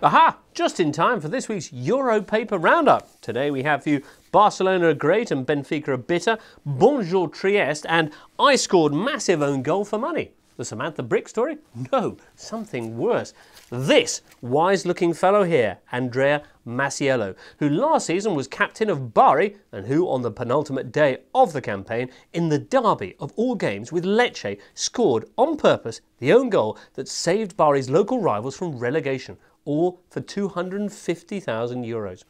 Aha! Just in time for this week's Euro Paper Roundup. Today we have for you Barcelona are great and Benfica are bitter, Bonjour Trieste, and I scored massive own goal for money. The Samantha Brick story? No, something worse. This wise-looking fellow here, Andrea Masiello, who last season was captain of Bari and who, on the penultimate day of the campaign, in the derby of all games with Lecce, scored on purpose the own goal that saved Bari's local rivals from relegation, all for €250,000.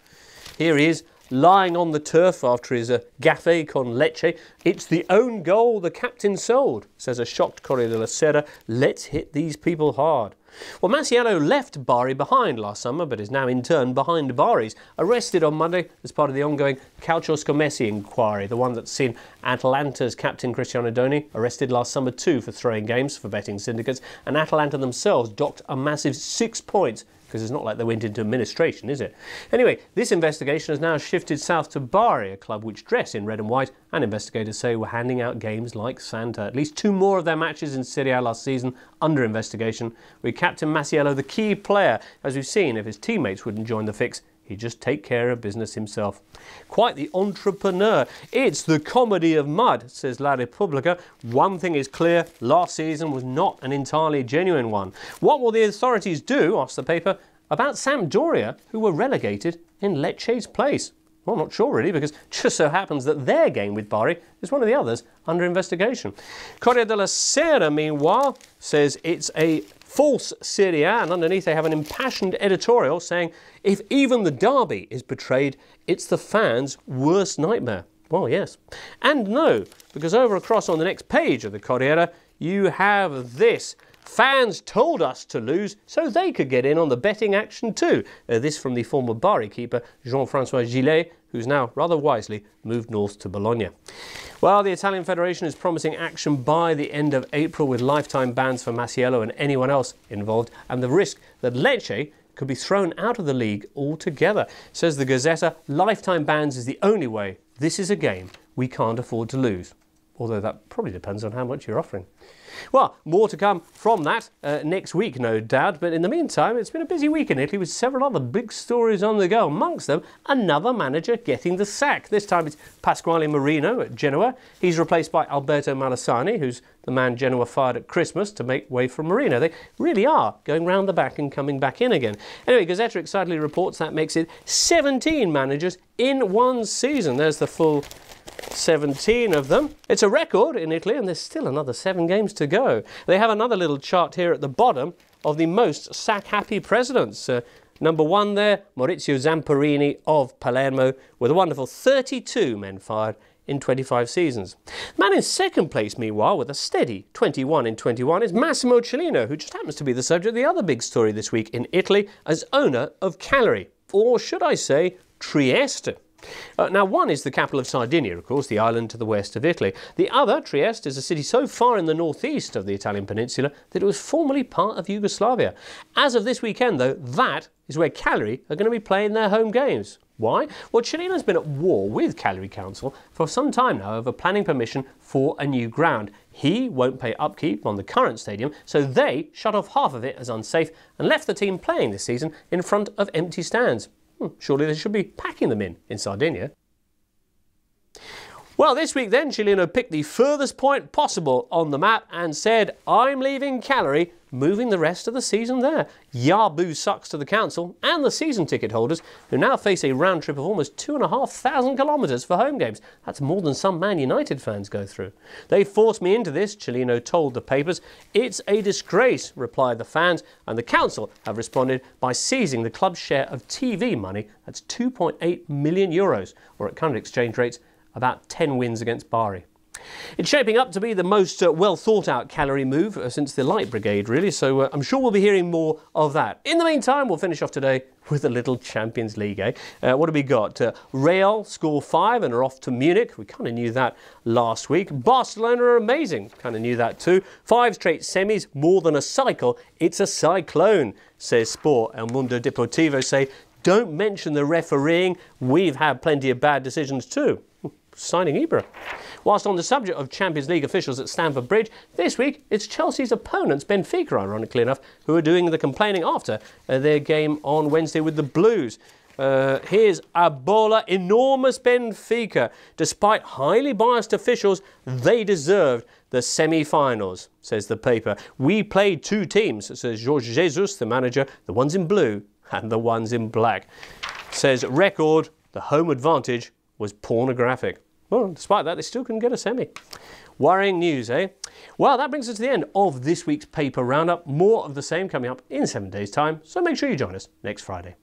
Here he is, lying on the turf after his gaffe con Lecce. It's the own goal the captain sold, says a shocked Corriere della Sera. Let's hit these people hard. Well, Masiello left Bari behind last summer, but is now in turn behind Bari's. Arrested on Monday as part of the ongoing Calcio Scommessi inquiry, the one that's seen Atalanta's captain Cristiano Doni arrested last summer too for throwing games for betting syndicates, and Atalanta themselves docked a massive 6 points, because it's not like they went into administration, is it? Anyway, this investigation has now shifted south to Bari, a club which dress in red and white, and investigators say were handing out games like Santa. At least 2 more of their matches in Serie A last season under investigation, with Captain Masiello the key player. As we've seen, if his teammates wouldn't join the fix, he'd just take care of business himself. Quite the entrepreneur. It's the comedy of mud, says La Repubblica. One thing is clear, last season was not an entirely genuine one. What will the authorities do, asks the paper, about Sampdoria, who were relegated in Lecce's place? Well, not sure really, because it just so happens that their game with Bari is one of the others under investigation. Corriere della Sera, meanwhile, says it's a false Serie A, and underneath they have an impassioned editorial saying, if even the derby is betrayed, it's the fans' worst nightmare. Well, yes. And no, because over across on the next page of the Corriere, you have this. Fans told us to lose so they could get in on the betting action too. This from the former Bari keeper Jean-François Gillet, who's now rather wisely moved north to Bologna. Well, the Italian Federation is promising action by the end of April with lifetime bans for Masiello and anyone else involved, and the risk that Lecce could be thrown out of the league altogether. Says the Gazzetta, lifetime bans is the only way. This is a game we can't afford to lose. Although that probably depends on how much you're offering. Well, more to come from that next week, no doubt. But in the meantime, it's been a busy week in Italy with several other big stories on the go. Amongst them, another manager getting the sack. This time it's Pasquale Marino at Genoa. He's replaced by Alberto Malassani, who's the man Genoa fired at Christmas to make way for Marino. They really are going round the back and coming back in again. Anyway, Gazzetta excitedly reports that makes it 17 managers in one season. There's the full 17 of them. It's a record in Italy, and there's still another 7 games to go. They have another little chart here at the bottom of the most sack-happy presidents. Number 1 there, Maurizio Zamparini of Palermo, with a wonderful 32 men fired in 25 seasons. The man in second place, meanwhile, with a steady 21 in 21, is Massimo Cellino, who just happens to be the subject of the other big story this week in Italy as owner of Cagliari, or should I say Trieste. Now, one is the capital of Sardinia, of course, the island to the west of Italy. The other, Trieste, is a city so far in the northeast of the Italian peninsula that it was formerly part of Yugoslavia. As of this weekend, though, that is where Cagliari are going to be playing their home games. Why? Well, Cellino's been at war with Cagliari Council for some time now over planning permission for a new ground. He won't pay upkeep on the current stadium, so they shut off half of it as unsafe and left the team playing this season in front of empty stands. Surely they should be packing them in Sardinia. Well, this week then, Cellino picked the furthest point possible on the map and said, I'm leaving Cagliari, moving the rest of the season there. Yahoo sucks to the council and the season ticket holders, who now face a round trip of almost 2,500 kilometres for home games. That's more than some Man United fans go through. They forced me into this, Cellino told the papers. It's a disgrace, replied the fans, and the council have responded by seizing the club's share of TV money. That's €2.8 million, or at current exchange rates, about 10 wins against Bari. It's shaping up to be the most well-thought-out Cagliari move since the Light Brigade, really, so I'm sure we'll be hearing more of that. In the meantime, we'll finish off today with a little Champions League, eh? What have we got? Real score 5 and are off to Munich. We kind of knew that last week. Barcelona are amazing. Kind of knew that too. 5 straight semis, more than a cycle. It's a cyclone, says Sport. El Mundo Deportivo say, don't mention the refereeing. We've had plenty of bad decisions too. Signing Ibra. Whilst on the subject of Champions League officials at Stamford Bridge, this week it's Chelsea's opponents, Benfica, ironically enough, who are doing the complaining after their game on Wednesday with the Blues. Here's Abola, enormous Benfica. Despite highly biased officials, they deserved the semi-finals, says the paper. We played two teams, says Jorge Jesus, the manager, the ones in blue and the ones in black. Says Record, the home advantage was pornographic. Well, despite that, they still couldn't get a semi. Worrying news, eh? Well, that brings us to the end of this week's paper roundup. More of the same coming up in 7 days' time, so make sure you join us next Friday.